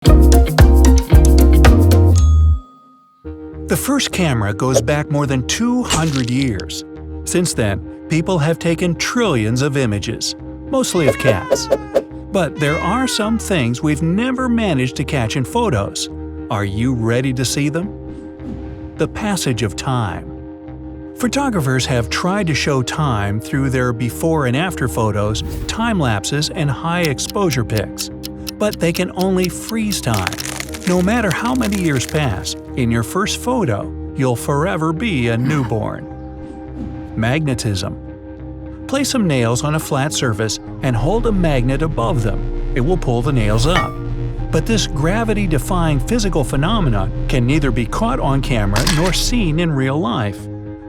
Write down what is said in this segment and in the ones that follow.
The first camera goes back more than 200 years. Since then, people have taken trillions of images, mostly of cats. But there are some things we've never managed to catch in photos. Are you ready to see them? The passage of time. Photographers have tried to show time through their before and after photos, time-lapses, and high-exposure pics. But they can only freeze time. No matter how many years pass, in your first photo, you'll forever be a newborn. Magnetism. Place some nails on a flat surface and hold a magnet above them. It will pull the nails up. But this gravity-defying physical phenomenon can neither be caught on camera nor seen in real life.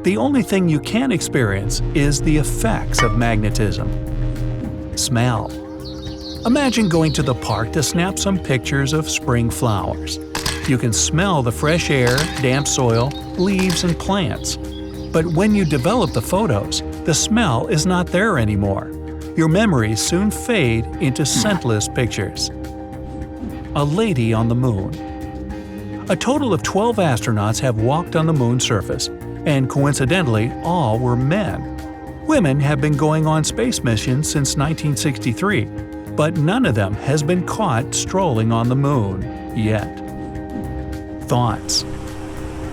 The only thing you can experience is the effects of magnetism. Smell. Imagine going to the park to snap some pictures of spring flowers. You can smell the fresh air, damp soil, leaves, and plants. But when you develop the photos, the smell is not there anymore. Your memories soon fade into scentless pictures. A lady on the moon. A total of 12 astronauts have walked on the moon's surface, and coincidentally, all were men. Women have been going on space missions since 1963, but none of them has been caught strolling on the moon yet. Thoughts.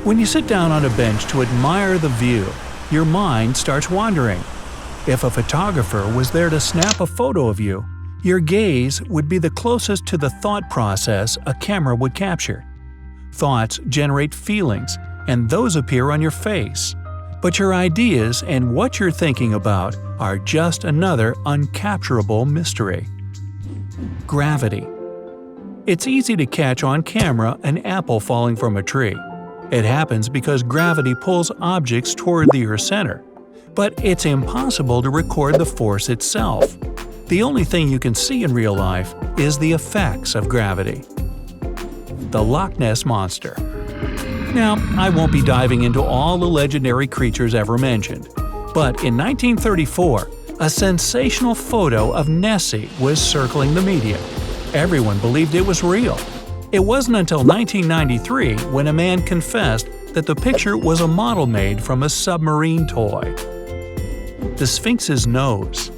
When you sit down on a bench to admire the view, your mind starts wandering. If a photographer was there to snap a photo of you, your gaze would be the closest to the thought process a camera would capture. Thoughts generate feelings, and those appear on your face. But your ideas and what you're thinking about are just another uncapturable mystery. Gravity. It's easy to catch on camera an apple falling from a tree. It happens because gravity pulls objects toward the Earth's center. But it's impossible to record the force itself. The only thing you can see in real life is the effects of gravity. The Loch Ness Monster. Now, I won't be diving into all the legendary creatures ever mentioned, but in 1934, a sensational photo of Nessie was circling the media. Everyone believed it was real. It wasn't until 1993 when a man confessed that the picture was a model made from a submarine toy. The Sphinx's nose.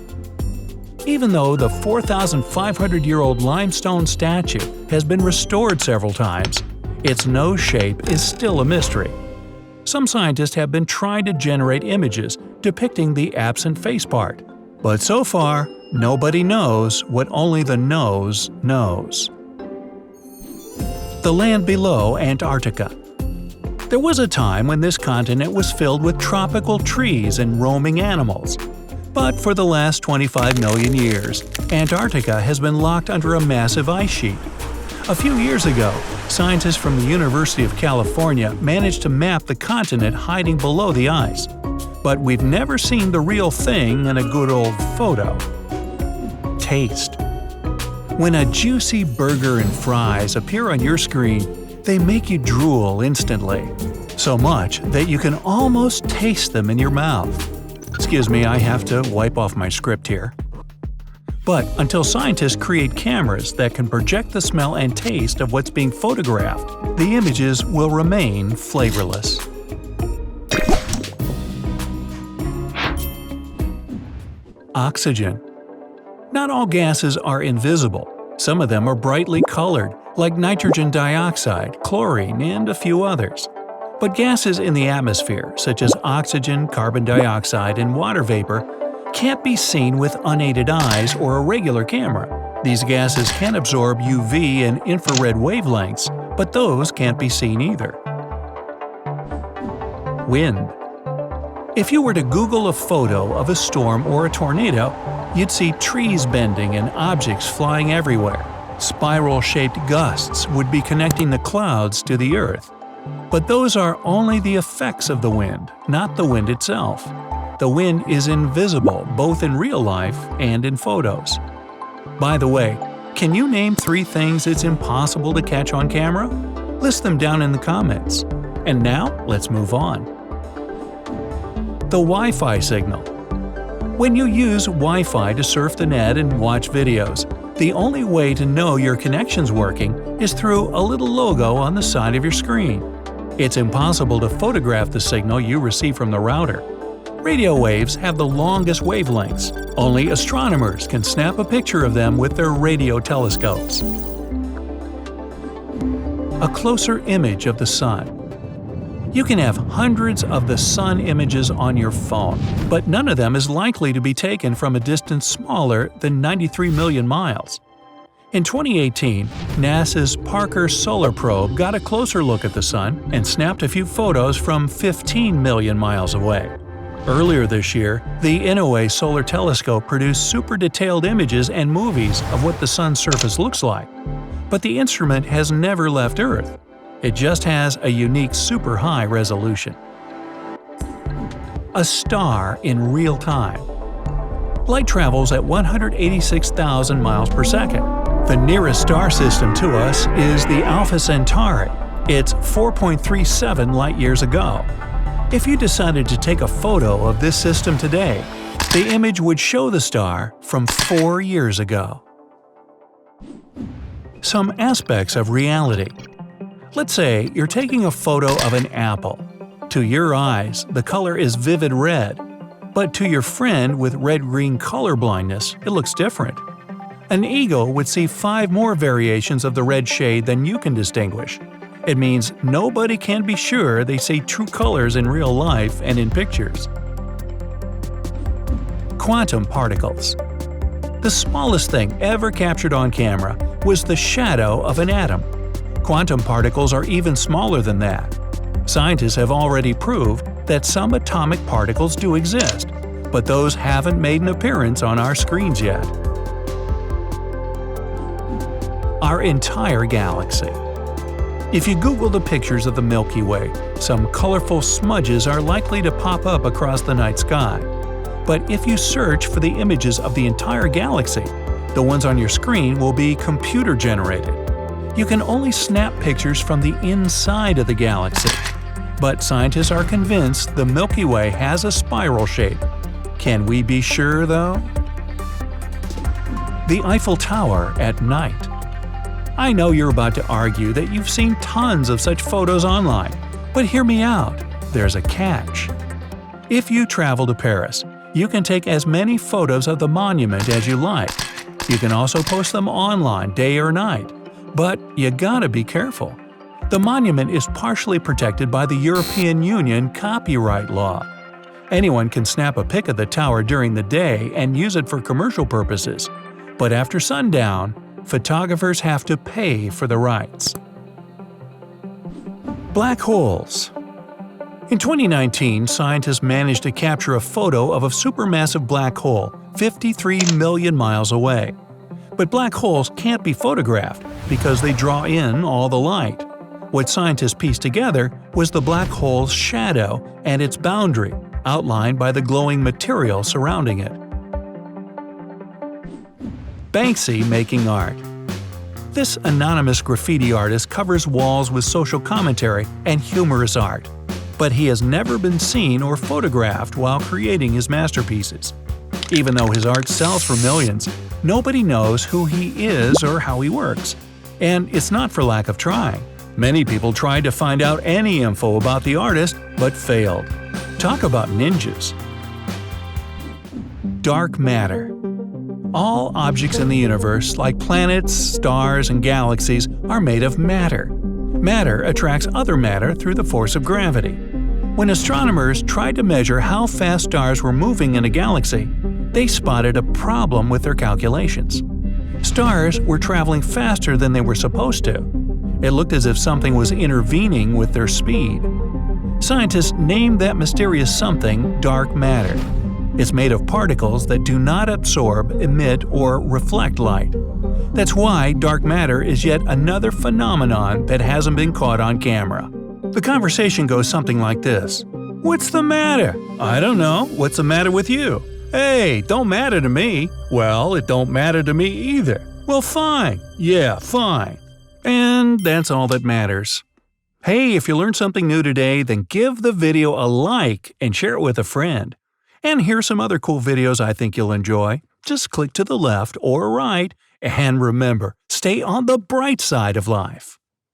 Even though the 4,500-year-old limestone statue has been restored several times, its nose shape is still a mystery. Some scientists have been trying to generate images depicting the absent face part, but so far, nobody knows what only the nose knows. The land below Antarctica. There was a time when this continent was filled with tropical trees and roaming animals. But for the last 25 million years, Antarctica has been locked under a massive ice sheet. A few years ago, scientists from the University of California managed to map the continent hiding below the ice. But we've never seen the real thing in a good old photo. Taste. When a juicy burger and fries appear on your screen, they make you drool instantly. So much that you can almost taste them in your mouth. Excuse me, I have to wipe off my script here. But until scientists create cameras that can project the smell and taste of what's being photographed, the images will remain flavorless. Oxygen. Not all gases are invisible. Some of them are brightly colored, like nitrogen dioxide, chlorine, and a few others. But gases in the atmosphere, such as oxygen, carbon dioxide, and water vapor, can't be seen with unaided eyes or a regular camera. These gases can absorb UV and infrared wavelengths, but those can't be seen either. Wind. If you were to Google a photo of a storm or a tornado, you'd see trees bending and objects flying everywhere. Spiral-shaped gusts would be connecting the clouds to the earth. But those are only the effects of the wind, not the wind itself. The wind is invisible both in real life and in photos. By the way, can you name 3 things it's impossible to catch on camera? List them down in the comments. And now, let's move on. The Wi-Fi signal. When you use Wi-Fi to surf the net and watch videos, The only way to know your connection's working is through a little logo on the side of your screen. It's impossible to photograph the signal you receive from the router. Radio waves have the longest wavelengths. Only astronomers can snap a picture of them with their radio telescopes. A closer image of the Sun. You can have hundreds of the Sun images on your phone, but none of them is likely to be taken from a distance smaller than 93 million miles. In 2018, NASA's Parker Solar Probe got a closer look at the Sun and snapped a few photos from 15 million miles away. Earlier this year, the Inouye Solar Telescope produced super detailed images and movies of what the Sun's surface looks like. But the instrument has never left Earth. It just has a unique super high resolution. A star in real time. Light travels at 186,000 miles per second. The nearest star system to us is the Alpha Centauri. It's 4.37 light-years ago. If you decided to take a photo of this system today, the image would show the star from 4 years ago. Some aspects of reality. Let's say you're taking a photo of an apple. To your eyes, the color is vivid red, but to your friend with red-green color blindness, it looks different. An eagle would see 5 more variations of the red shade than you can distinguish. It means nobody can be sure they see true colors in real life and in pictures. Quantum particles. The smallest thing ever captured on camera was the shadow of an atom. Quantum particles are even smaller than that. Scientists have already proved that some atomic particles do exist, but those haven't made an appearance on our screens yet. Our entire galaxy. If you Google the pictures of the Milky Way, some colorful smudges are likely to pop up across the night sky. But if you search for the images of the entire galaxy, the ones on your screen will be computer-generated. You can only snap pictures from the inside of the galaxy. But scientists are convinced the Milky Way has a spiral shape. Can we be sure, though? The Eiffel Tower at night. I know you're about to argue that you've seen tons of such photos online, but hear me out. There's a catch. If you travel to Paris, you can take as many photos of the monument as you like. You can also post them online day or night. But you gotta be careful. The monument is partially protected by the European Union copyright law. Anyone can snap a pic of the tower during the day and use it for commercial purposes. But after sundown, photographers have to pay for the rights. Black holes. In 2019, scientists managed to capture a photo of a supermassive black hole 53 million miles away. But black holes can't be photographed because they draw in all the light. What scientists pieced together was the black hole's shadow and its boundary, outlined by the glowing material surrounding it. Banksy making art. This anonymous graffiti artist covers walls with social commentary and humorous art, but he has never been seen or photographed while creating his masterpieces. Even though his art sells for millions, nobody knows who he is or how he works. And it's not for lack of trying. Many people tried to find out any info about the artist, but failed. Talk about ninjas. Dark matter. All objects in the universe, like planets, stars, and galaxies, are made of matter. Matter attracts other matter through the force of gravity. When astronomers tried to measure how fast stars were moving in a galaxy, they spotted a problem with their calculations. Stars were traveling faster than they were supposed to. It looked as if something was intervening with their speed. Scientists named that mysterious something dark matter. It's made of particles that do not absorb, emit, or reflect light. That's why dark matter is yet another phenomenon that hasn't been caught on camera. The conversation goes something like this. "What's the matter?" "I don't know. What's the matter with you?" "Hey, don't matter to me." "Well, it don't matter to me either." "Well, fine." "Yeah, fine." And that's all that matters. Hey, if you learned something new today, then give the video a like and share it with a friend. And here's some other cool videos I think you'll enjoy. Just click to the left or right And remember, stay on the bright side of life.